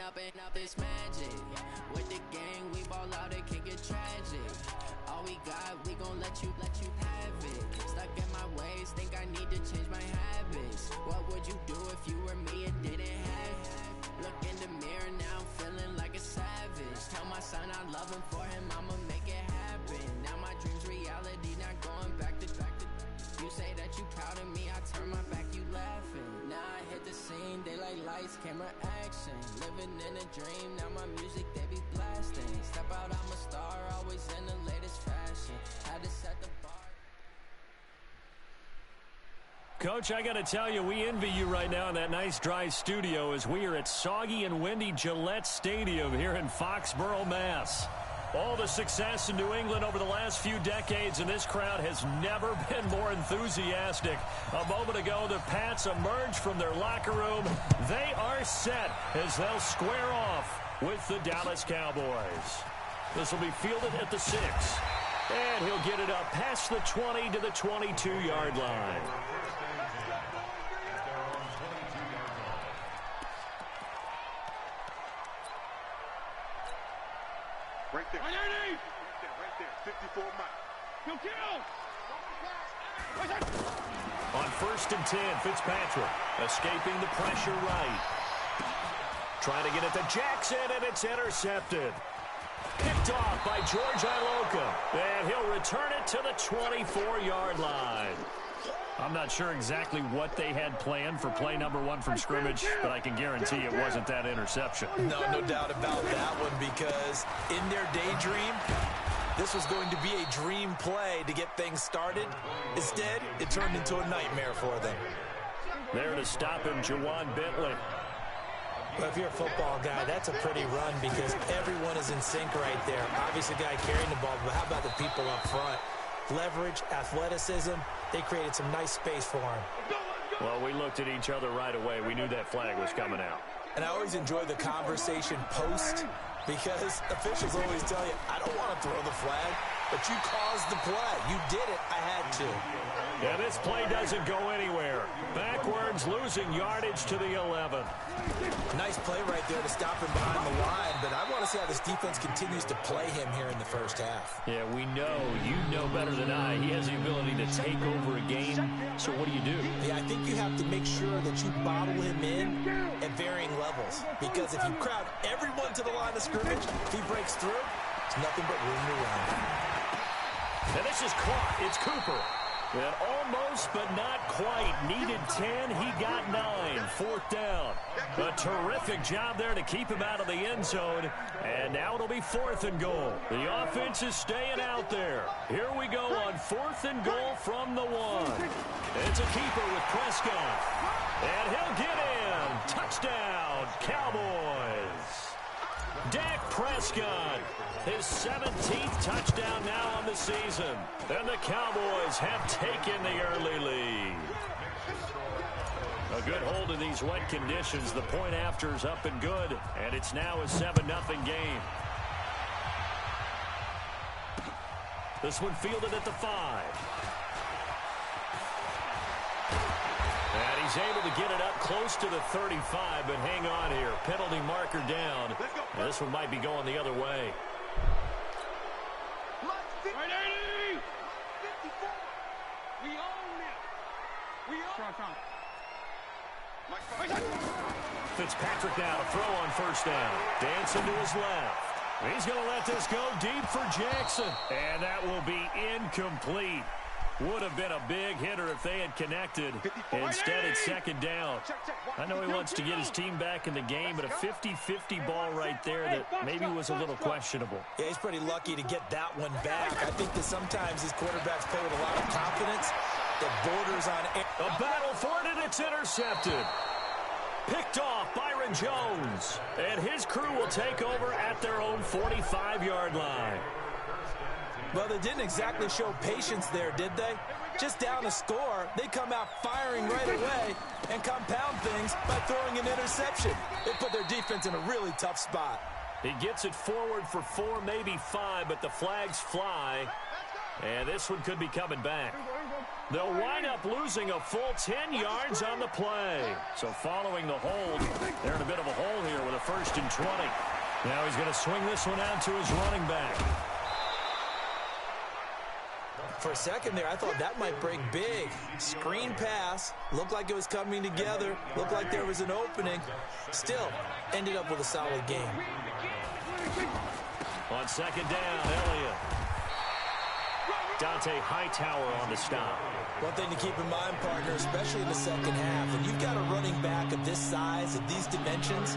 up this magic. With the gang, we ball out, it can get tragic. All we got, we gon' let you have it. Stuck in my ways, think I need to change my habits. What would you do if you were me and didn't have it? Look in the mirror, now I'm feeling like a savage. Tell my son I love him, for him I'ma make it happen. Now my dream's reality, not going back to. You say that you proud of me, I turn my back, you laughing. Now I hit the scene, daylight lights, camera action. Living in a dream, now my music they be blasting. Step out, I'm a star, always in the latest fashion. Had to set the bar. Coach, I got to tell you, we envy you right now in that nice dry studio as we are at soggy and windy Gillette Stadium here in Foxborough, Mass. All the success in New England over the last few decades, and this crowd has never been more enthusiastic. A moment ago, the Pats emerged from their locker room. They are set as they'll square off with the Dallas Cowboys. This will be fielded at the 6. And he'll get it up past the 20 to the 22-yard line. Right there. Right there. 54 miles. On 1st and 10, Fitzpatrick escaping the pressure right. Trying to get it to Jackson, and it's intercepted. Picked off by George Iloka. And he'll return it to the 24-yard line. I'm not sure exactly what they had planned for play number 1 from scrimmage, but I can guarantee it wasn't that interception. No doubt about that one, because in their daydream, this was going to be a dream play to get things started. Instead, it turned into a nightmare for them. There to stop him, Jawan Bentley. Well, if you're a football guy, that's a pretty run because everyone is in sync right there. Obviously, the guy carrying the ball, but how about the people up front? Leverage, athleticism, they created some nice space for him. Well, we looked at each other right away. We knew that flag was coming out. And I always enjoy the conversation post because officials always tell you, I don't want to throw the flag, but you caused the play. You did it. I had to. Yeah, this play doesn't go anywhere. Backwards, losing yardage to the 11. Nice play right there to stop him behind the line, but I want to see how this defense continues to play him here in the first half. Yeah, we know. You know better than I. He has the ability to take over a game. So what do you do? Yeah, I think you have to make sure that you bottle him in at varying levels. Because if you crowd everyone to the line of scrimmage, if he breaks through, there's nothing but room to run. And this is caught. It's Cooper. And almost, but not quite. Needed 10. He got 9. 4th down. A terrific job there to keep him out of the end zone. And now it'll be 4th and goal. The offense is staying out there. Here we go on 4th and goal from the 1. It's a keeper with Prescott. And he'll get in. Touchdown, Cowboys. Dak Prescott, his 17th touchdown now on the season. And the Cowboys have taken the early lead. A good hold in these wet conditions. The point after is up and good. And it's now a 7-0 game. This one fielded at the 5. And he's able to get it up close to the 35, but hang on here. Penalty marker down. And this one might be going the other way. Fitzpatrick now to throw on 1st down. Dancing to his left. He's going to let this go deep for Jackson. And that will be incomplete. Would have been a big hitter if they had connected. Instead, it's 2nd down. I know he wants to get his team back in the game, but a 50-50 ball right there that maybe was a little questionable. Yeah, he's pretty lucky to get that one back. I think that sometimes these quarterbacks play with a lot of confidence that borders on a battle for it, and it's intercepted. Picked off Byron Jones. And his crew will take over at their own 45-yard line. Well, they didn't exactly show patience there, did they? Just down a score, they come out firing right away and compound things by throwing an interception. They put their defense in a really tough spot. He gets it forward for 4, maybe 5, but the flags fly. And this one could be coming back. They'll wind up losing a full 10 yards on the play. So following the hold, they're in a bit of a hole here with a 1st and 20. Now he's going to swing this one out to his running back. For a second there, I thought that might break big. Screen pass. Looked like it was coming together. Looked like there was an opening. Still, ended up with a solid game. On 2nd down, Elliott. Dante Hightower on the stop. One thing to keep in mind, partner, especially in the second half, when you've got a running back of this size, of these dimensions,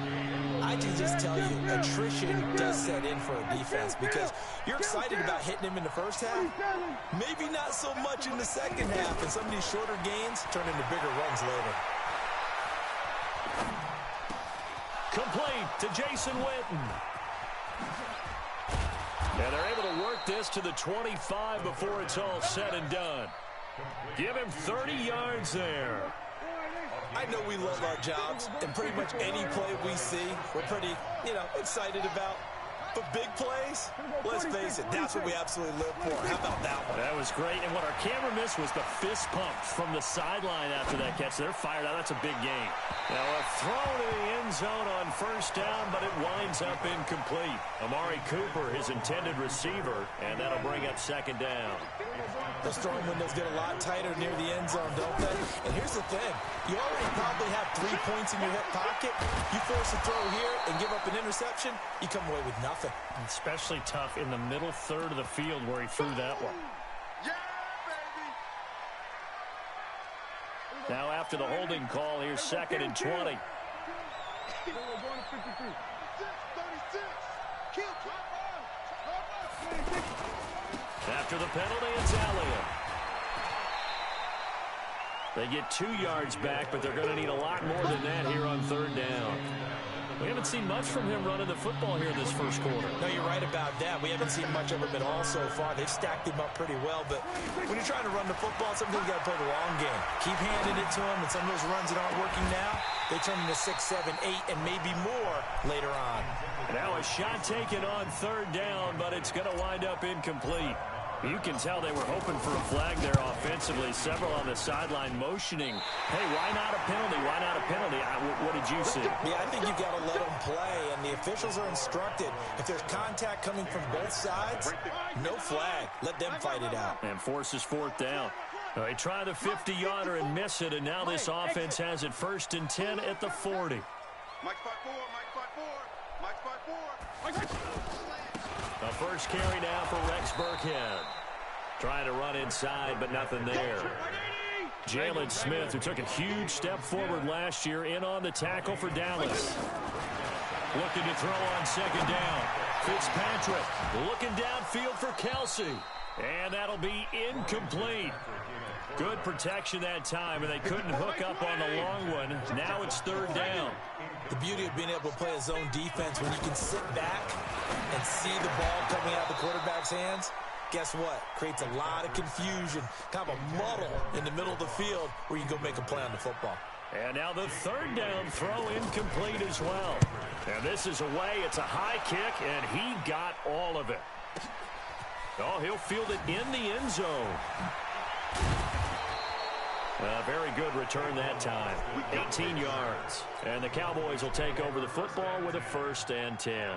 I can just tell you, attrition does set in for a defense because you're excited about hitting him in the first half. Maybe not so much in the second half, and some of these shorter gains turn into bigger runs later. Complete to Jason Witten. And they're able to work this to the 25 before it's all said and done. Give him 30 yards there. I know we love our jobs, and pretty much any play we see, we're pretty, excited about. But big plays, let's face it, that's what we absolutely live for. How about that one? That was great, and what our camera missed was the fist pump from the sideline after that catch. They're fired out. That's a big game. Now a throw to the end zone on 1st down, but it winds up incomplete. Amari Cooper, his intended receiver, and that'll bring up 2nd down. Those throwing windows get a lot tighter near the end zone, don't they? And here's the thing. You already probably have 3 points in your hip pocket. You force a throw here and give up an interception, you come away with nothing. Especially tough in the middle third of the field where he threw that one. Yeah, baby. Now after the holding call, here's 2nd and 20. After the penalty, it's Elliott. They get 2 yards back, but they're going to need a lot more than that here on 3rd down. We haven't seen much from him running the football here in this first quarter. No, you're right about that. We haven't seen much of him at all so far. They've stacked him up pretty well, but when you're trying to run the football, sometimes you got to play the long game. Keep handing it to him, and some of those runs that aren't working now, they turn into 6, 7, 8, and maybe more later on. Now a shot taken on 3rd down, but it's going to wind up incomplete. You can tell they were hoping for a flag there offensively. Several on the sideline motioning. Hey, why not a penalty? Why not a penalty? What did you see? Yeah, I think you've got to let them play, and the officials are instructed. If there's contact coming from both sides, no flag. Let them fight it out. And forces 4th down. They try the 50-yarder and miss it, and now this offense has it 1st and 10 at the 40. Mike 5-4, Mike 5-4, Mike 5-4. The first carry now for Rex Burkhead. Trying to run inside, but nothing there. Jalen Smith, who took a huge step forward last year, in on the tackle for Dallas. Looking to throw on 2nd down. Fitzpatrick looking downfield for Kelsey. And that'll be incomplete. Good protection that time, and they couldn't hook up on the long one. Now it's 3rd down. The beauty of being able to play a zone defense when you can sit back and see the ball coming out of the quarterback's hands, guess what? Creates a lot of confusion, kind of a muddle in the middle of the field where you can go make a play on the football. And now the 3rd down throw incomplete as well. And this is away. It's a high kick, and he got all of it. Oh, he'll field it in the end zone. A very good return that time. 18 yards. And the Cowboys will take over the football with a 1st and 10.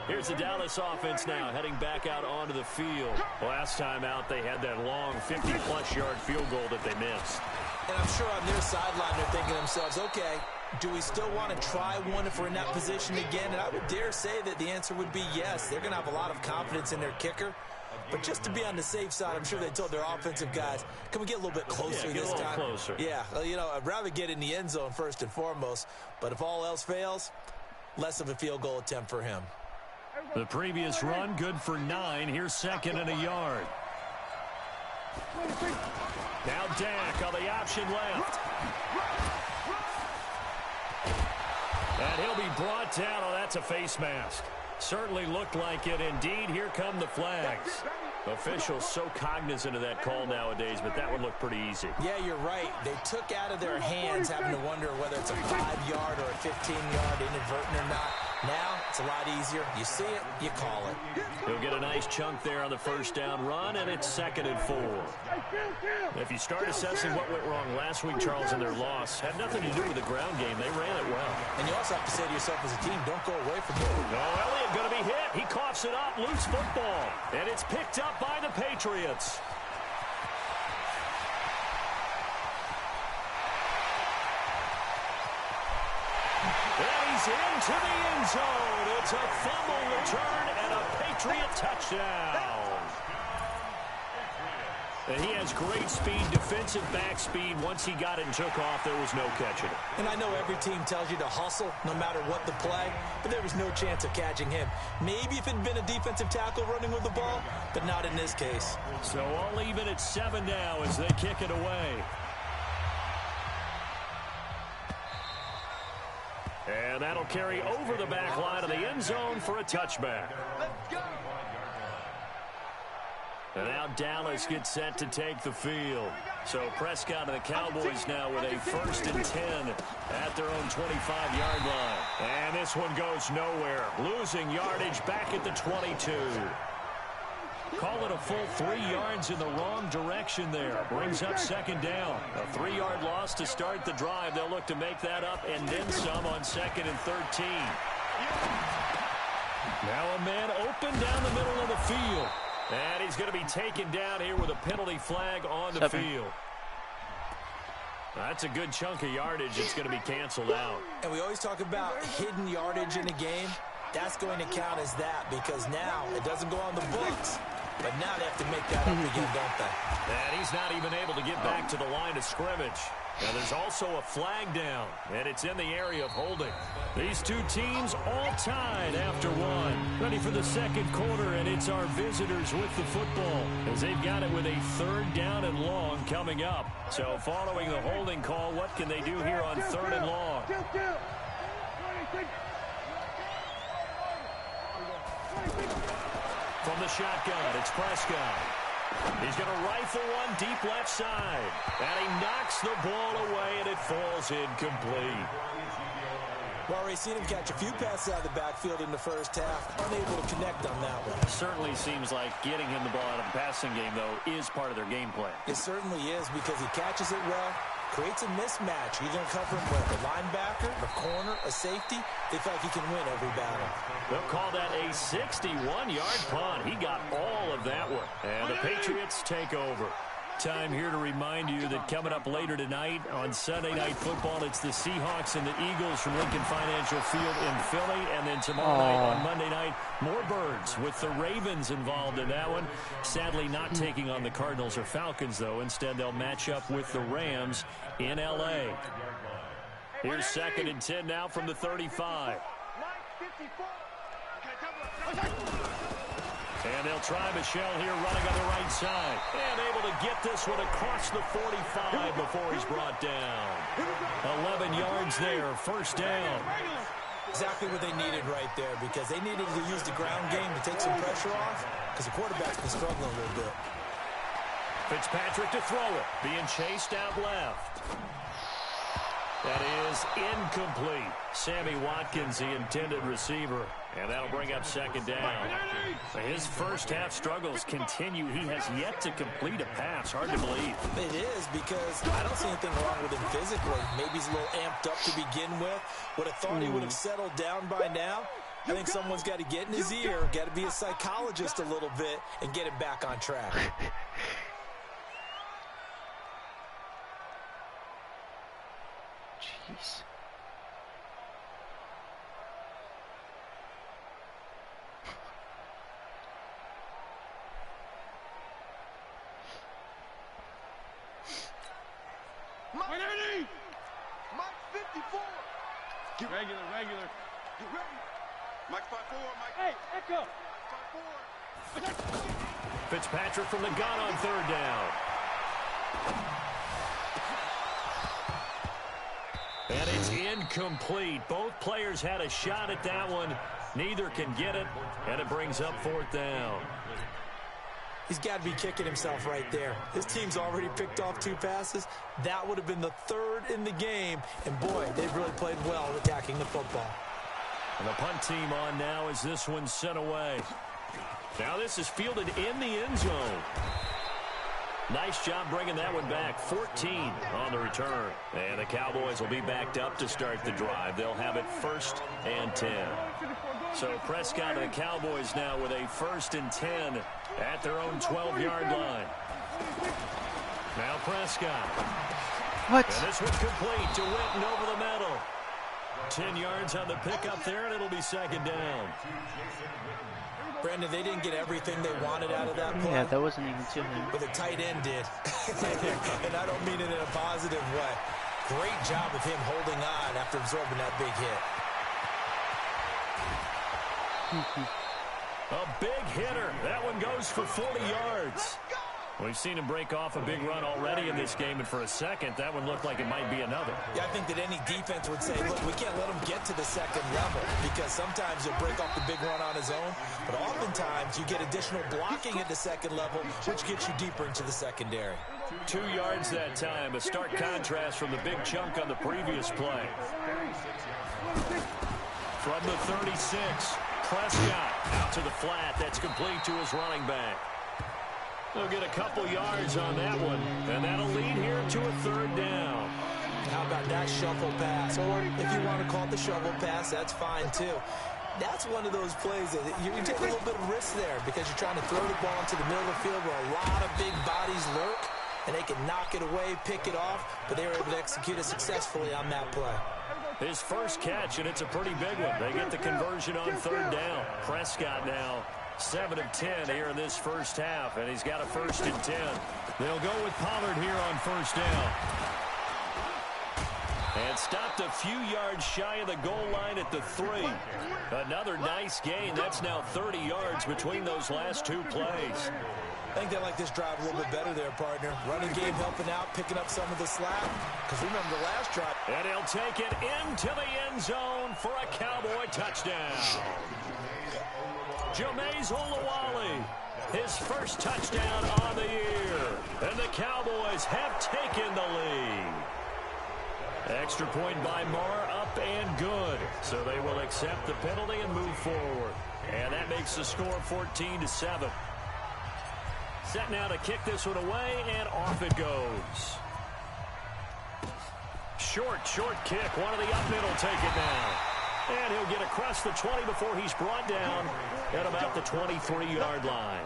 Here's the Dallas offense now heading back out onto the field. Last time out, they had that long 50-plus yard field goal that they missed. And I'm sure on their sideline they're thinking to themselves, okay, do we still want to try one if we're in that position again? And I would dare say that the answer would be yes. They're going to have a lot of confidence in their kicker. But just to be on the safe side, I'm sure they told their offensive guys, can we get a little bit closer this time? Get a little closer. Yeah, I'd rather get in the end zone first and foremost. But if all else fails, less of a field goal attempt for him. The previous run, good for 9. Here's 2nd and a yard. Now Dak on the option left. And he'll be brought down. Oh, that's a face mask. Certainly looked like it. Indeed, here come the flags. Officials so cognizant of that call nowadays, but that would look pretty easy. Yeah, you're right. They took out of their hands having to wonder whether it's a 5-yard or a 15-yard, inadvertent or not. Now, it's a lot easier. You see it, you call it. He'll get a nice chunk there on the first down run, and it's 2nd and 4. If you start assessing what went wrong last week, Charles, in their loss, had nothing to do with the ground game. They ran it well. And you also have to say to yourself as a team, don't go away from it. No, Elliott going to be hit. He coughs it up, loose football. And it's picked up by the Patriots. Into the end zone. It's a fumble return and a Patriot touchdown. And he has great speed, defensive back speed. Once he got it and took off, there was no catching it. And I know every team tells you to hustle no matter what the play, but there was no chance of catching him. Maybe if it had been a defensive tackle running with the ball, but not in this case. So all even at 7 now as they kick it away. And that'll carry over the back line of the end zone for a touchback. And now Dallas gets set to take the field. So Prescott and the Cowboys now with a 1st and 10 at their own 25-yard line. And this one goes nowhere. Losing yardage back at the 22. Call it a full 3 yards in the wrong direction there. Brings up 2nd down. A 3-yard loss to start the drive. They'll look to make that up and then some on 2nd and 13. Now a man open down the middle of the field. And he's going to be taken down here with a penalty flag on the field. That's a good chunk of yardage. It's going to be canceled out. And we always talk about hidden yardage in a game. That's going to count as that because now it doesn't go on the books. But now they have to make that up again, don't they? And he's not even able to get back to the line of scrimmage. Now there's also a flag down, and it's in the area of holding. These two teams all tied after one. Ready for the 2nd quarter, and it's our visitors with the football as they've got it with a 3rd down and long coming up. So following the holding call, what can they do here on 3rd and long? From the shotgun, it's Prescott. He's going to rifle one deep left side. And he knocks the ball away, and it falls incomplete. Well, we've seen him catch a few passes out of the backfield in the first half. Unable to connect on that one. Certainly seems like getting him the ball out of the passing game, though, is part of their game plan. It certainly is because he catches it well, creates a mismatch. You're going to cover him with a linebacker, a corner, a safety. They feel like he can win every battle. They'll call that a 61-yard punt. He got all of that one. And the Patriots take over. Time here to remind you that coming up later tonight on Sunday Night Football, it's the Seahawks and the Eagles from Lincoln Financial Field in Philly. And then tomorrow night on Monday night, more Birds with the Ravens involved in that one. Sadly not taking on the Cardinals or Falcons, though. Instead, they'll match up with the Rams in L.A. Here's 2nd and 10 now from the 35. And they'll try Michelle here running on the right side. And able to get this one across the 45 before he's brought down. 11 yards there, 1st down. Exactly what they needed right there because they needed to use the ground game to take some pressure off because the quarterback's been struggling a little bit. Fitzpatrick to throw it, being chased out left. That is incomplete. Sammy Watkins, the intended receiver. And that'll bring up 2nd down. His first half struggles continue. He has yet to complete a pass. Hard to believe. It is because I don't see anything wrong with him physically. Maybe he's a little amped up to begin with. Would have thought he would have settled down by now. I think someone's got to get in his ear, got to be a psychologist a little bit, and get him back on track. Jeez. Mike 54. Get regular. Get ready. Mike 54. Mike. Hey, Echo. 54. Fitzpatrick from the gun on 3rd down. And it's incomplete. Both players had a shot at that one. Neither can get it, and it brings up 4th down. He's got to be kicking himself right there. His team's already picked off 2 passes. That would have been the 3rd in the game. And, boy, they've really played well attacking the football. And the punt team on now as this one's sent away. Now this is fielded in the end zone. Nice job bringing that one back. 14 on the return. And the Cowboys will be backed up to start the drive. They'll have it 1st and 10. So Prescott and the Cowboys now with a 1st and 10 at their own 12-yard line. Now Prescott. What? And this one complete to Witten over the middle. 10 yards on the pickup there, and it'll be 2nd down. Brandon, they didn't get everything they wanted out of that play. Yeah, that wasn't even to him. But the tight end did. And I don't mean it in a positive way. Great job of him holding on after absorbing that big hit. A big hitter. That one goes for 40 yards. We've seen him break off a big run already in this game, and for a second, that one looked like it might be another. Yeah, I think that any defense would say, look, we can't let him get to the 2nd level, because sometimes he'll break off the big run on his own, but oftentimes you get additional blocking at the 2nd level, which gets you deeper into the secondary. 2 yards that time, a stark contrast from the big chunk on the previous play. From the 36, Prescott out to the flat. That's complete to his running back. They'll get a couple yards on that one, and that'll lead here to a 3rd down. How about that shuffle pass? Or if you want to call it the shovel pass, that's fine too. That's one of those plays that you take a little bit of risk there because you're trying to throw the ball into the middle of the field where a lot of big bodies lurk, and they can knock it away, pick it off, but they were able to execute it successfully on that play. His first catch, and it's a pretty big one. They get the conversion on 3rd down. Prescott now 7 of 10 here in this first half, and he's got a 1st and 10. They'll go with Pollard here on 1st down. And stopped a few yards shy of the goal line at the 3. Another nice gain. That's now 30 yards between those last 2 plays. I think they like this drive a little bit better there, partner. Running game helping out, picking up some of the slack. Because remember the last drive. And he'll take it into the end zone for a Cowboy touchdown. Jameis Olawale, his first touchdown on the year. And the Cowboys have taken the lead. Extra point by Marr, up and good. So they will accept the penalty and move forward. And that makes the score 14-7. Set now to kick this one away, and off it goes. Short kick. One of the up mid will take it now. And he'll get across the 20 before he's brought down at about the 23-yard line.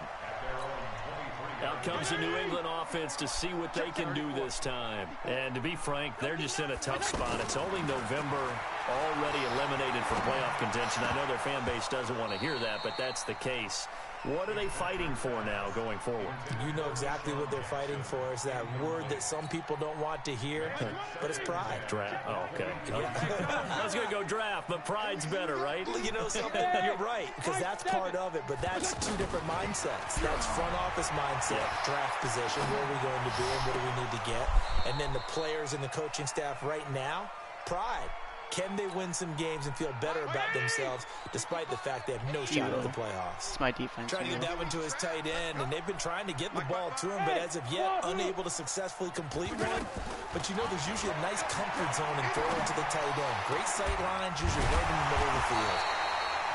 Out comes the New England offense to see what they can do this time. And to be frank, they're just in a tough spot. It's only November, already eliminated from playoff contention. I know their fan base doesn't want to hear that, but that's the case. What are they fighting for now going forward? You know exactly what they're fighting for. Is that word that some people don't want to hear, but it's pride. Draft. Oh, okay. I was going to go draft, but pride's better, right? You know something? You're right, because that's part of it, but that's 2 different mindsets. That's front office mindset, draft position, where are we going to be and what do we need to get? And then the players and the coaching staff right now, pride. Can they win some games and feel better about themselves despite the fact they have no shot at the playoffs? It's my defense. Trying to get that one to his tight end, and they've been trying to get the ball to him, but as of yet, unable to successfully complete one. But you know there's usually a nice comfort zone in throwing to the tight end. Great sight lines, usually right in the middle of the field.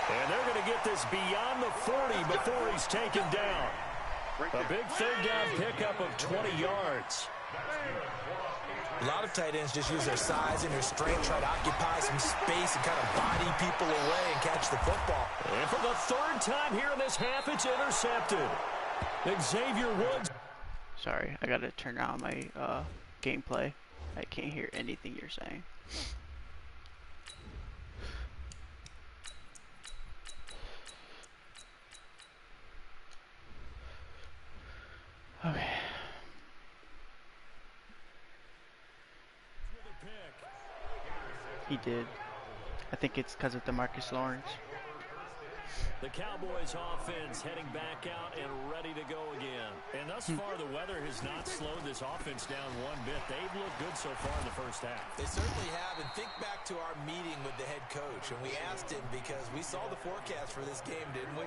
And they're going to get this beyond the 40 before he's taken down. A big 3rd down pickup of 20 yards. A lot of tight ends just use their size and their strength, try to occupy some space and kind of body people away and catch the football. And for the 3rd time here in this half, it's intercepted. Xavier Woods. Sorry, I gotta turn on my gameplay. I can't hear anything you're saying. Okay. He did. I think it's because of DeMarcus Lawrence. The Cowboys offense heading back out and ready to go again. And thus far, the weather has not slowed this offense down one bit. They've looked good so far in the first half. They certainly have. And think back to our meeting with the head coach. And we asked him because we saw the forecast for this game, didn't we?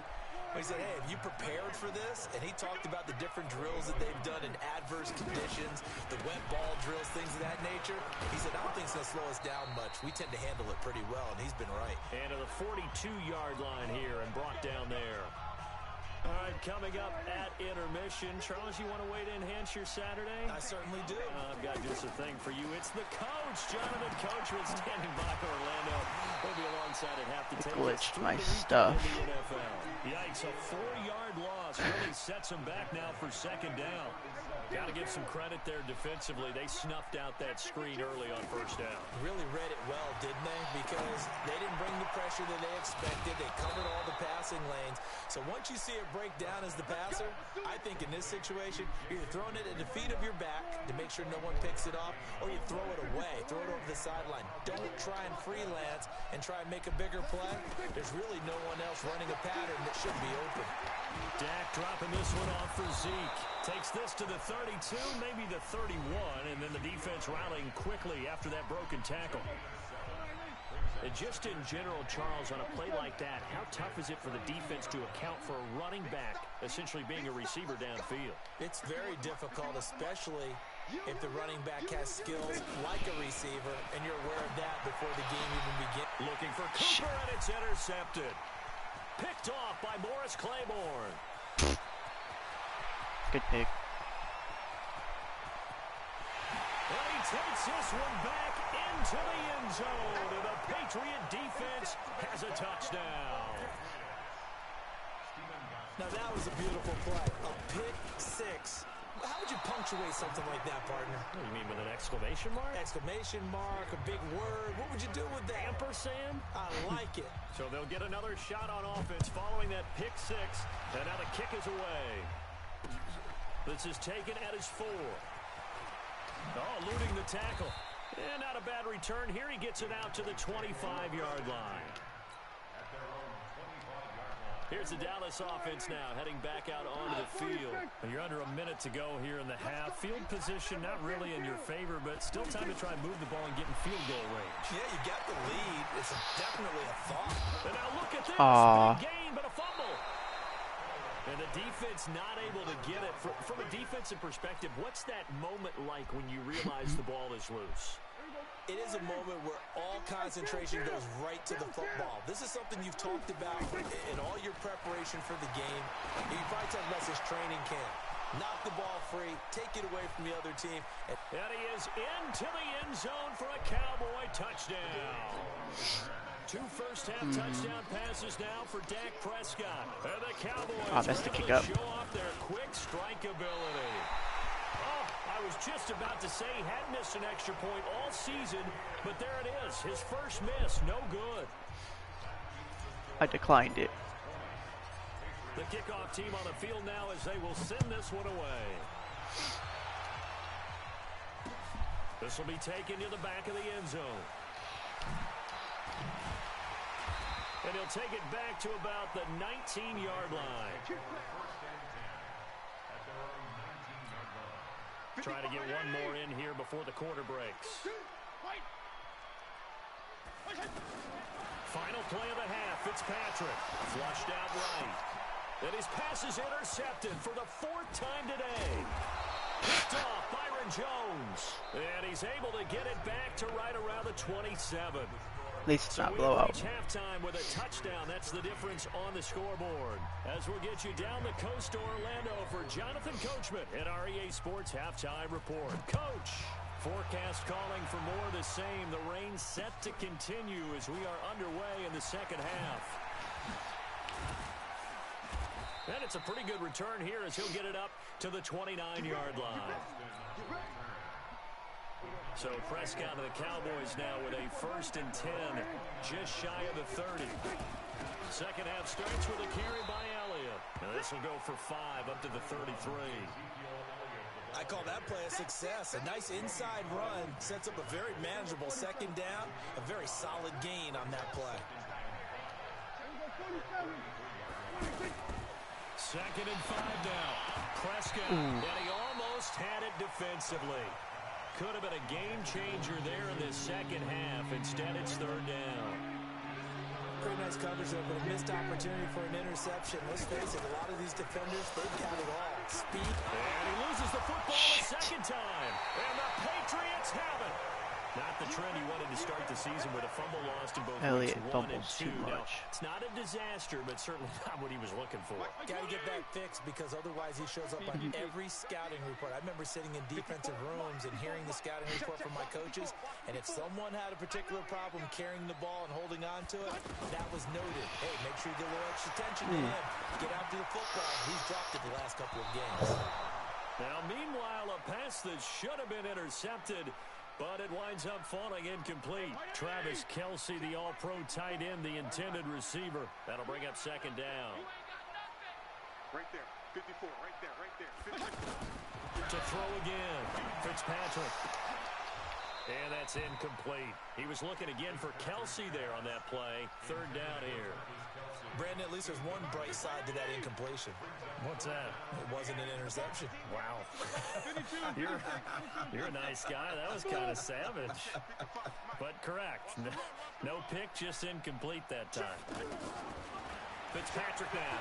We said, hey, have you prepared for this? And he talked about the different drills that they've done in adverse conditions, the wet ball drills, things of that nature. He said, I don't think it's going to slow us down much. We tend to handle it pretty well, and he's been right. And to the 42-yard line here and brought down there. All right, coming up at intermission. Charles, you want to wait to enhance your Saturday? I certainly do. I've got just a thing for you. It's the coach, Jonathan Coachman, standing by Orlando. He'll be alongside at half to take glitched my stuff. Yikes, a 4-yard loss really sets him back now for second down. Got to give some credit there defensively. They snuffed out that screen early on first down. Really read it well, didn't they? Because they didn't bring the pressure that they expected. They covered all the passing lanes. So once you see it break down as the passer, I think in this situation, you're either throwing it at the feet of your back to make sure no one picks it off, or you throw it away, throw it over the sideline. Don't try and freelance and try and make a bigger play. There's really no one else running a pattern that should be open. Dak dropping this one off for Zeke. Takes this to the 32, maybe the 31, and then the defense rallying quickly after that broken tackle. And just in general, Charles, on a play like that, how tough is it for the defense to account for a running back essentially being a receiver downfield? It's very difficult, especially if the running back has skills like a receiver, and you're aware of that before the game even begins. Looking for Cooper, and it's intercepted. Picked off by Morris Claiborne. Good pick. And he takes this one back into the end zone. And the Patriot defense has a touchdown. Now that was a beautiful play. A pick six. How would you punctuate something like that, partner? What do you mean, with an exclamation mark? Exclamation mark, a big word. What would you do with that? Ampersand? I like it. So they'll get another shot on offense following that pick six. And now the kick is away. This is taken at his 4. Oh, eluding the tackle. And not a bad return here. He gets it out to the 25-yard line. Here's the Dallas offense now, heading back out onto the field. You're under a minute to go here in the half. Field position not really in your favor, but still time to try and move the ball and get in field goal range. Yeah, you got the lead. It's definitely a thought. And now look at this. Big gain, but a fumble. And the defense not able to get it. From a defensive perspective, what's that moment like when you realize the ball is loose? It is a moment where all concentration goes right to the football. This is something you've talked about in all your preparation for the game. You probably talked about this training camp. Knock the ball free, take it away from the other team. And he is into the end zone for a Cowboy touchdown. 2 first-half touchdown passes now for Dak Prescott. And the Cowboys that's the kick able up. to show off their quick strike ability. Oh, I was just about to say he hadn't missed an extra point all season, but there it is. His first miss, no good. I declined it. The kickoff team on the field now as they will send this one away. This will be taken to the back of the end zone. And he'll take it back to about the 19-yard line. Trying to get one more in here before the quarter breaks. Final play of the half. Fitzpatrick flushed out right. And his pass is intercepted for the 4th time today. Picked off Byron Jones. And he's able to get it back to right around the 27. At least it's not blowout. So we reach halftime with a touchdown. That's the difference on the scoreboard. As we'll get you down the coast to Orlando for Jonathan Coachman at our EA Sports Halftime Report. Coach, forecast calling for more of the same. The rain set to continue as we are underway in the second half. And it's a pretty good return here as he'll get it up to the 29-yard line. So Prescott of the Cowboys now with a 1st and 10, just shy of the 30. Second half starts with a carry by Elliott. Now this will go for 5 up to the 33. I call that play a success. A nice inside run sets up a very manageable second down. A very solid gain on that play. 2nd and 5 now. Prescott, and he almost had it defensively. Could have been a game changer there in the second half. Instead, it's 3rd down. Pretty nice coverage there, but a missed opportunity for an interception. Let's face it, a lot of these defenders, they've got it all. Speed. And he loses the football a second time. And the Patriots have it. Not the trend he wanted to start the season with a fumble lost in both Elliott weeks 1 and 2. fumbles too Now, much. it's not a disaster, but certainly not what he was looking for. Got to get that fixed because otherwise he shows up on every scouting report. I remember sitting in defensive rooms and hearing the scouting report from my coaches, and if someone had a particular problem carrying the ball and holding on to it, that was noted. Hey, make sure you give a little extra attention to him. Get after the football. He's dropped it the last couple of games. Now, meanwhile, a pass that should have been intercepted, but it winds up falling incomplete. Travis Kelce, the all-pro tight end, the intended receiver. That'll bring up second down. Right there. 54. Right there. 54. To throw again. Fitzpatrick. And that's incomplete. He was looking again for Kelce there on that play. Third down here. Brandon, at least there's one bright side to that incompletion. What's that? It wasn't an interception. Wow. You're a nice guy. That was kind of savage. But correct. No pick, just incomplete that time. Fitzpatrick now.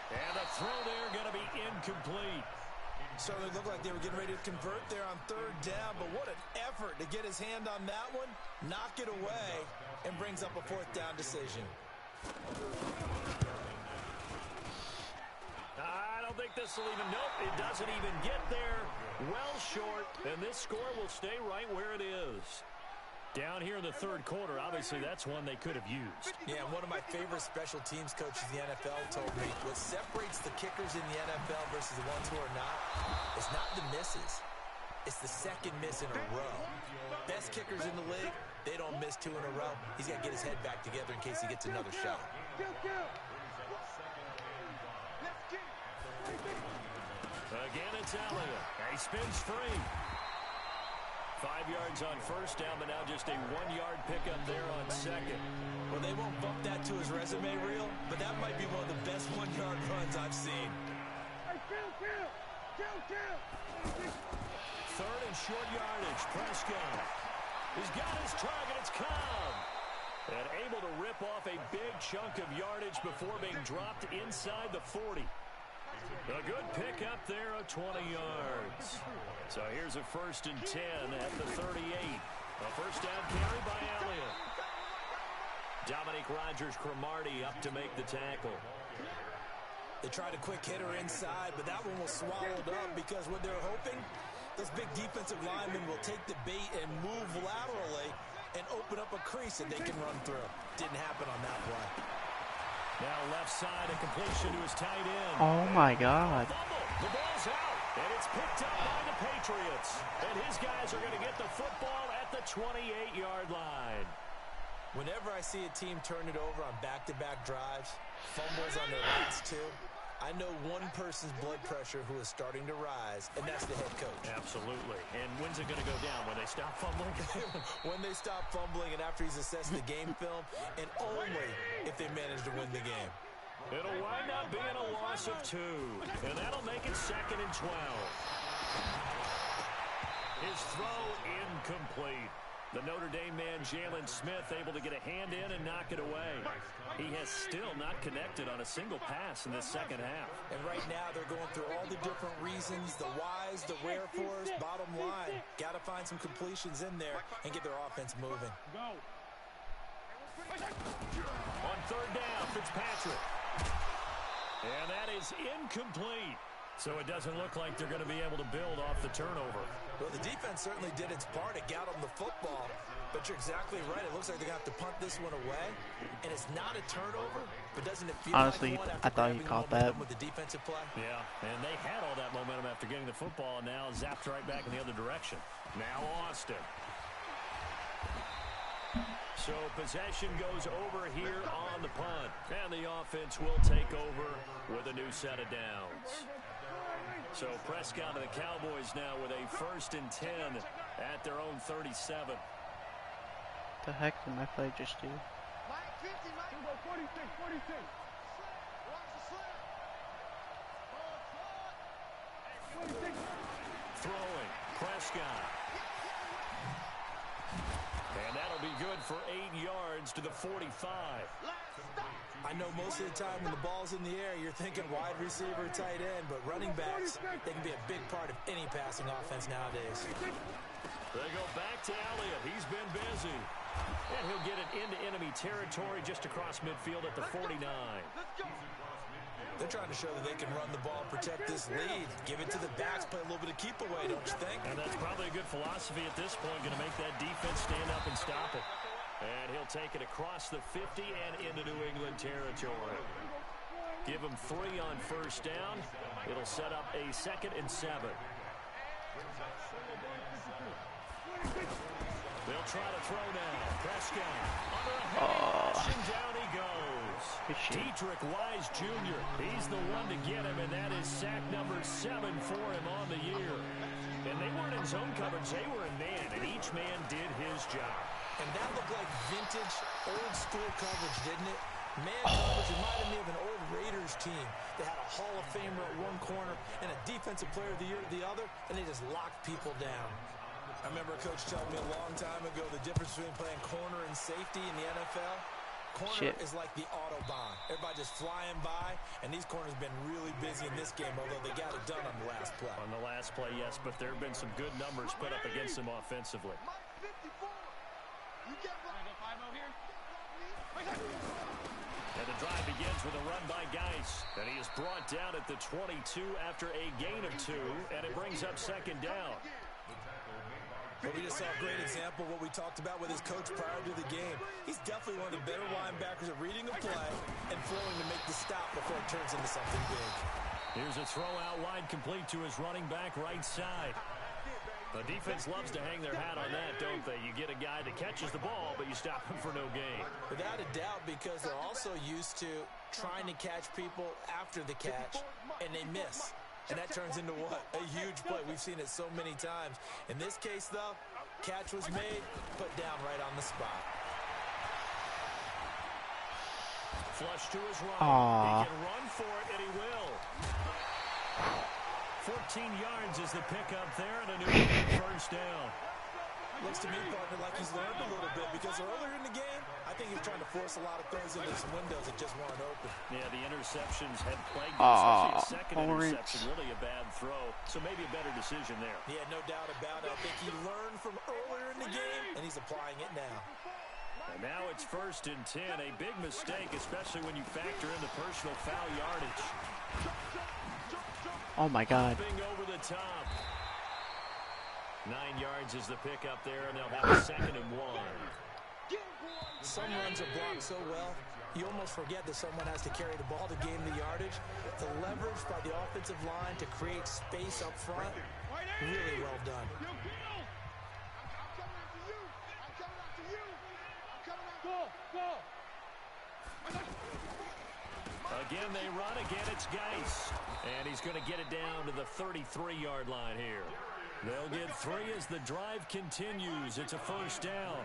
And the throw there going to be incomplete. Certainly looked like they were getting ready to convert there on third down, but what an effort to get his hand on that one, knock it away, and brings up a fourth down decision. I don't think this will even, nope, it doesn't even get there. Well short, and this score will stay right where it is. Down here in the third quarter, obviously that's one they could have used. Yeah, and one of my favorite special teams coaches in the NFL told me what separates the kickers in the NFL versus the ones who are not, it's not the misses. It's the second miss in a row. Best kickers in the league, they don't miss 2 in a row. He's got to get his head back together in case he gets another shot. Again, it's Elliott. He spins free. 5 yards on first down, but now just a 1-yard pickup there on second. Well, they won't bump that to his resume reel, but that might be one of the best 1-yard runs I've seen. Third and short yardage. Prescott. He's got his target. It's Cobb. And able to rip off a big chunk of yardage before being dropped inside the 40. A good pickup there of 20 yards. So here's a 1st and 10 at the 38. A first down carry by Elliott. Dominique Rodgers-Cromartie up to make the tackle. They tried a quick hitter inside, but that one was swallowed up because what they're hoping, this big defensive lineman will take the bait and move laterally and open up a crease that they can run through. Didn't happen on that play. Now left side, a completion to his tight end. Oh my God. The ball's out, and it's picked up by the Patriots. And his guys are going to get the football at the 28-yard line. Whenever I see a team turn it over on back-to-back drives, fumbles on their last 2, I know one person's blood pressure who is starting to rise, and that's the head coach. Absolutely. And when's it going to go down? When they stop fumbling? When they stop fumbling and after he's assessed the game film, and only if they manage to win the game. It'll wind up being a loss of 2, and that'll make it 2nd and 12. His throw incomplete. The Notre Dame man, Jalen Smith, able to get a hand in and knock it away. He has still not connected on a single pass in this second half. And right now they're going through all the different reasons, the whys, the wherefores. Bottom line, got to find some completions in there and get their offense moving. On third down, Fitzpatrick. And that is incomplete. So it doesn't look like they're going to be able to build off the turnover. Well, the defense certainly did its part. It got them the football. But you're exactly right. It looks like they're going to have to punt this one away. And it's not a turnover, but doesn't it feel honestly, like one I thought he caught that with the defensive play? Yeah, and they had all that momentum after getting the football, and now zapped right back in the other direction. Now Austin. So possession goes over here on the punt. And the offense will take over with a new set of downs. So Prescott and the Cowboys now with a 1st and 10 at their own 37. The heck did my play just do? Throwing, Prescott. And that'll be good for 8 yards to the 45. I know most of the time when the ball's in the air, you're thinking wide receiver, tight end, but running backs, they can be a big part of any passing offense nowadays. back to Elliott. He's been busy. And he'll get it into enemy territory just across midfield at the 49. They're trying to show that they can run the ball and protect this lead. Give it to the backs, play a little bit of keep away, don't you think? And that's probably a good philosophy at this point, going to make that defense stand up and stop it. And he'll take it across the 50 and into New England territory. Give him 3 on first down. It'll set up a 2nd and 7. They'll try to throw now. Prescott under a heavy and down he goes. Dietrich Wise Jr. He's the one to get him, and that is sack number 7 for him on the year. And they weren't in zone coverage. They were in man, and each man did his job. And that looked like vintage, old-school coverage, didn't it? Man coverage reminded me of an old Raiders team that had a Hall of Famer at one corner and a Defensive Player of the Year at the other, and they just locked people down. I remember a coach telling me a long time ago the difference between playing corner and safety in the NFL. Corner is like the Autobahn. Everybody just flying by, and these corners have been really busy in this game, although they got it done on the last play. On the last play, yes, but there have been some good numbers put up against them offensively. And the drive begins with a run by Geis. And he is brought down at the 22 after a gain of 2, and it brings up 2nd down. But we just saw a great example of what we talked about with his coach prior to the game. He's definitely one of the better linebackers at reading a play and flowing to make the stop before it turns into something big. Here's a throw out wide complete to his running back right side. The defense loves to hang their hat on that, don't they? You get a guy that catches the ball, but you stop him for no gain. Without a doubt, because they're also used to trying to catch people after the catch, and they miss. And that turns into what? A huge play. We've seen it so many times. In this case, though, catch was made, put down right on the spot. Flush to his right. He can run for it, and he will. 14 yards is the pickup there, and a new first down. Looks to me, partner, like he's learned a little bit, because earlier in the game, I think he was trying to force a lot of throws into some windows that just weren't open. Yeah, the interceptions had plagued him, especially a second interception, really a bad throw. So maybe a better decision there. Yeah, no doubt about it. I think he learned from earlier in the game, and he's applying it now. And now it's 1st and 10, a big mistake, especially when you factor in the personal foul yardage. Oh my God. Over the top. 9 yards is the pickup there, and they'll have a 2nd and 1. Some runs are blocked so well, you almost forget that someone has to carry the ball to gain the yardage. The leverage by the offensive line to create space up front, really well done. Again, they run. Again, it's Geis. And he's going to get it down to the 33-yard line here. They'll get 3 as the drive continues. It's a first down.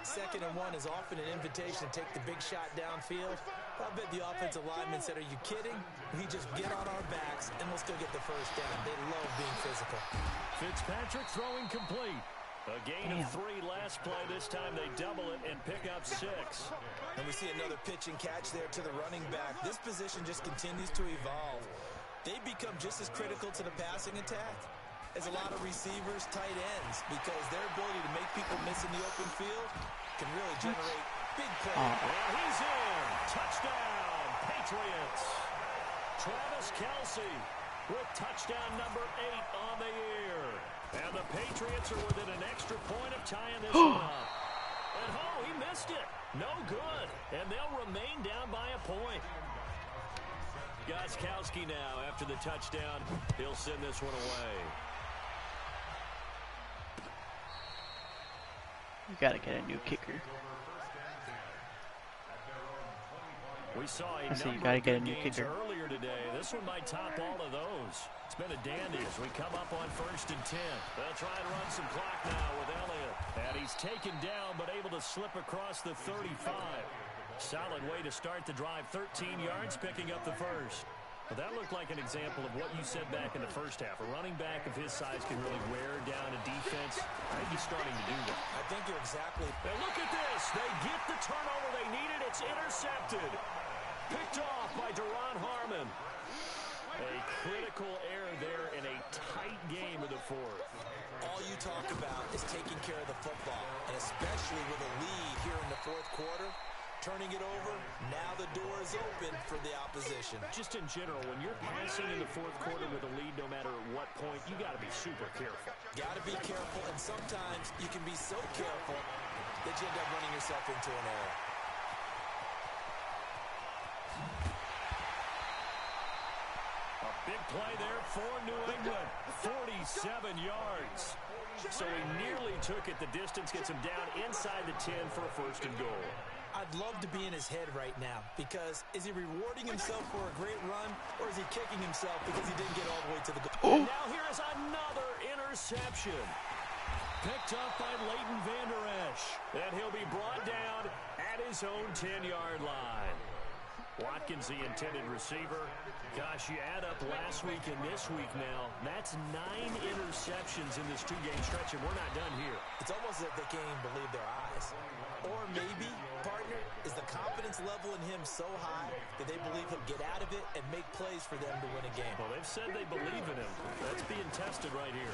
2nd and 1 is often an invitation to take the big shot downfield. I bet the offensive lineman said, are you kidding? We just get on our backs, and we'll still get the first down. They love being physical. Fitzpatrick throwing complete. A gain of 3 last play. This time they double it and pick up 6. And we see another pitch and catch there to the running back. This position just continues to evolve. They become just as critical to the passing attack as a lot of receivers, tight ends, because their ability to make people miss in the open field can really generate big plays. And he's in. Touchdown, Patriots. Travis Kelce with touchdown number 8 on the year. And the Patriots are within an extra point of tying this one up. And he missed it. No good. And they'll remain down by a point. Gostkowski now, after the touchdown, he'll send this one away. You gotta get a new kicker. We saw a you number gotta of get a good new games kicker earlier today. This one might top all of those. It's been a dandy as we come up on 1st and 10. They'll try and run some clock now with Elliott. And he's taken down but able to slip across the 35. Solid way to start the drive. 13 yards, picking up the first. Well, that looked like an example of what you said back in the first half. A running back of his size can really wear down a defense. I think he's starting to do that. I think you're exactly. And look at this. They get the turnover they needed. It's intercepted. Picked off by Deron Harmon. A critical error there in a tight game of the 4th. All you talk about is taking care of the football, and especially with a lead here in the fourth quarter. Turning it over, now the door is open for the opposition. Just in general, when you're passing in the fourth quarter with a lead, no matter what point, you got to be super careful. Got to be careful, and sometimes you can be so careful that you end up running yourself into an error. A big play there for New England, 47 yards. So he nearly took it the distance, gets him down inside the 10 for a first and goal. I'd love to be in his head right now, because is he rewarding himself for a great run, or is he kicking himself because he didn't get all the way to the goal? And now here is another interception. Picked up by Leighton Vander Esch. And he'll be brought down at his own 10-yard line. Watkins, the intended receiver. Gosh, you add up last week and this week now, that's 9 interceptions in this two-game stretch, and we're not done here. It's almost as if they can't even believe their eyes. Or maybe, partner, is the confidence level in him so high that they believe he'll get out of it and make plays for them to win a game. Well, they've said they believe in him. That's being tested right here.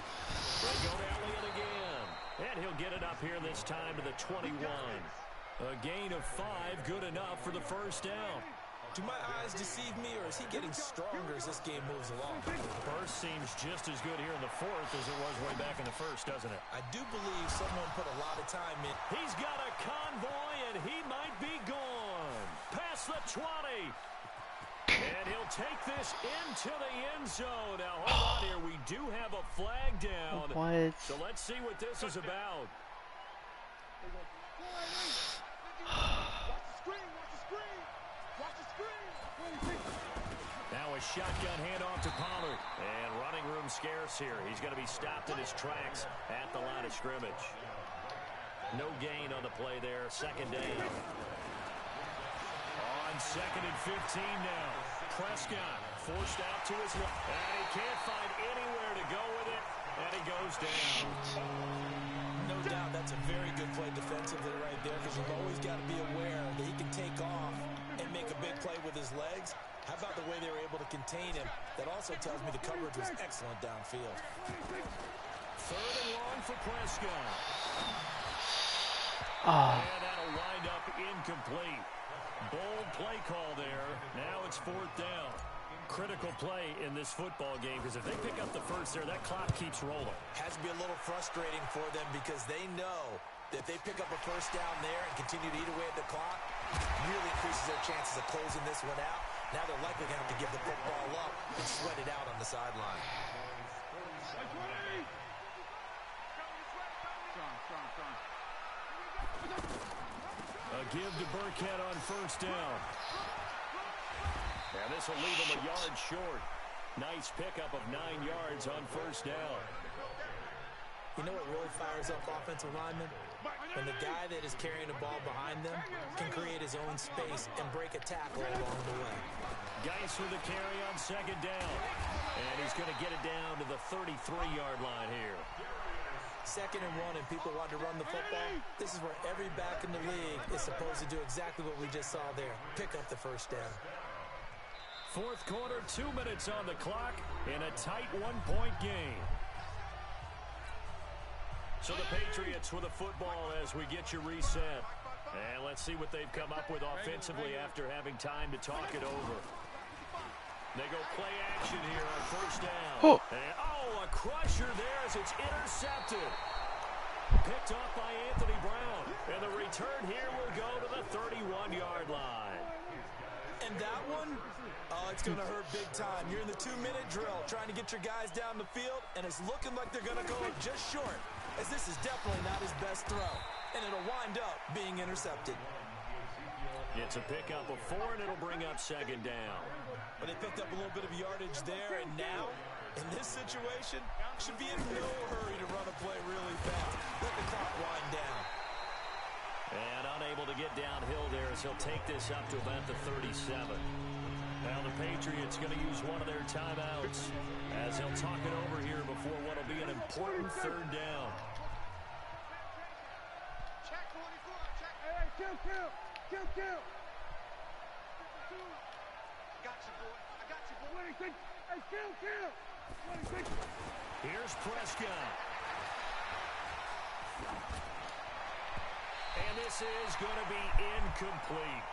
They go to Elliott again. And he'll get it up here this time to the 21. A gain of 5, good enough for the first down. Do my eyes deceive me, or is he getting stronger as this game moves along? First seems just as good here in the fourth as it was way back in the first, doesn't it? I do believe someone put a lot of time in. He's got a convoy, and he might be gone. Past the 20. And he'll take this into the end zone. Now, hold on here. We do have a flag down. What? So let's see what this is about. Now a shotgun handoff to Pollard. And running room scarce here. He's going to be stopped in his tracks at the line of scrimmage. No gain on the play there. Second down. On second and 15 now. Prescott forced out to his left. And he can't find anywhere to go with it. And he goes down. No doubt that's a very good play defensively right there, because you've always got to be aware that he can take off and make a big play with his legs. How about the way they were able to contain him? That also tells me the coverage was excellent downfield. Third and long for Prescott. And that'll wind up incomplete. Bold play call there. Now it's fourth down. Critical play in this football game, because if they pick up the first there, that clock keeps rolling. Has to be a little frustrating for them, because they know that if they pick up a first down there and continue to eat away at the clock, really increases their chances of closing this one out. Now they're likely going to have to give the football up and sweat it out on the sideline. A give to Burkhead on first down. And this will leave him a yard short. Nice pickup of 9 yards on first down. You know what really fires up offensive linemen? When the guy that is carrying the ball behind them can create his own space and break a tackle along the way. Geis with the carry on second down. And he's going to get it down to the 33-yard line here. Second and 1, and people want to run the football. This is where every back in the league is supposed to do exactly what we just saw there. Pick up the first down. Fourth quarter, 2 minutes on the clock in a tight one-point game. So the Patriots with a football as we get you reset. And let's see what they've come up with offensively after having time to talk it over. They go play action here on first down. And, a crusher there as it's intercepted. Picked up by Anthony Brown. And the return here will go to the 31-yard line. And that one, it's going to hurt big time. You're in the 2-minute drill trying to get your guys down the field, and it's looking like they're going to go just short, as this is definitely not his best throw. And it'll wind up being intercepted. It's a pickup of 4, and it'll bring up second down. But they picked up a little bit of yardage there, and now, in this situation, should be in no hurry to run a play really fast. Let the clock wind down. And unable to get downhill there as he'll take this up to about the 37. Now the Patriots going to use one of their timeouts as they'll talk it over here before what will be an important third down. Check 44, check. Hey, kill. Got you, boy. I got you, boy. 26. Hey, kill. 26. Here's Prescott. And this is going to be incomplete.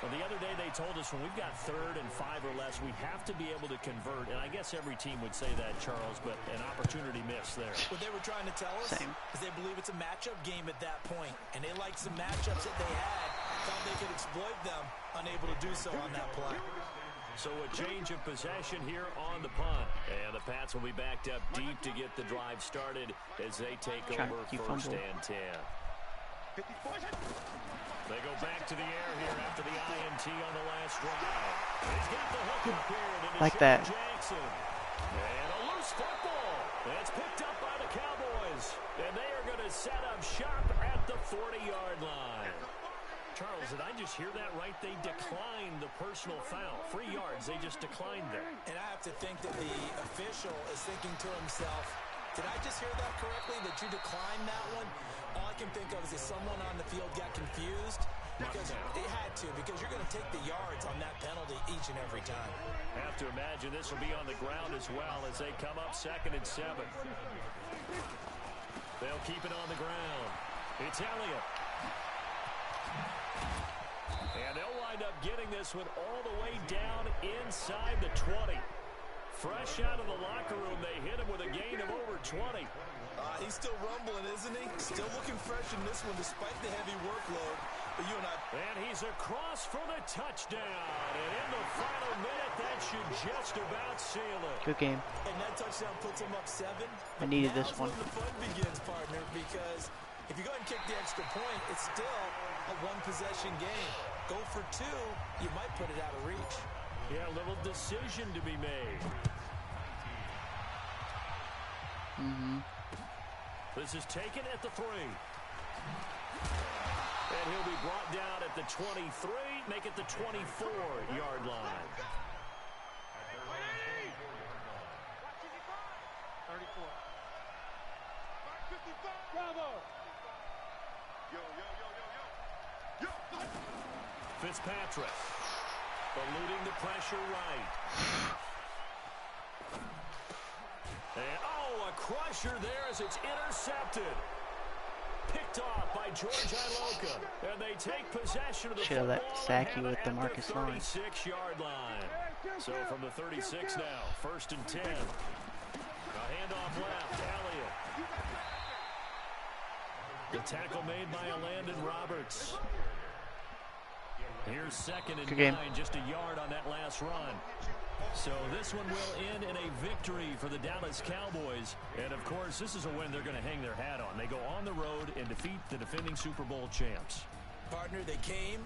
Well, the other day they told us when we've got 3rd and 5 or less, we have to be able to convert. And I guess every team would say that, Charles, but an opportunity missed there. What they were trying to tell us is they believe it's a matchup game at that point. And they liked some matchups that they had, thought they could exploit them, unable to do so on that play. So a change of possession here on the punt. And the Pats will be backed up deep to get the drive started as they take over 1st and 10. They go back to the air here after the INT on the last drive. He's got the hook up here into like that. Jackson. And a loose football. That's picked up by the Cowboys. And they are going to set up shop at the 40-yard line. Charles, did I just hear that right? They declined the personal foul. 3 yards, they just declined there. And I have to think that the official is thinking to himself, did I just hear that correctly, that you declined that one? All I can think of is that someone on the field got confused because they had to, because you're going to take the yards on that penalty each and every time. Have to imagine this will be on the ground as well as they come up 2nd and 7. They'll keep it on the ground. It's Elliott. And they'll wind up getting this one all the way down inside the 20. Fresh out of the locker room, they hit him with a gain of over 20. He's still rumbling, isn't he? Still looking fresh in this one despite the heavy workload. But you and I... And he's across for the touchdown. And in the final minute, that should just about seal it. Good game. And that touchdown puts him up 7. I needed this one. That's when the fun begins, partner, because if you go ahead and kick the extra point, it's still a one-possession game. Go for 2, you might put it out of reach. Yeah, a little decision to be made. This is taken at the 3. And he'll be brought down at the 23, make it the 24-yard line. 34. Bravo. Yo. Fitzpatrick eluding the pressure right. And, a crusher there as it's intercepted. Picked off by George Iloka. And they take possession of the football let Sackey with the Marcus at the 36-yard line. So from the 36 now, 1st and 10. A handoff left, Elliott. The tackle made by Landon Roberts. Here's 2nd and 9, just a yard on that last run. So this one will end in a victory for the Dallas Cowboys. And, of course, this is a win they're going to hang their hat on. They go on the road and defeat the defending Super Bowl champs. Partner, they came,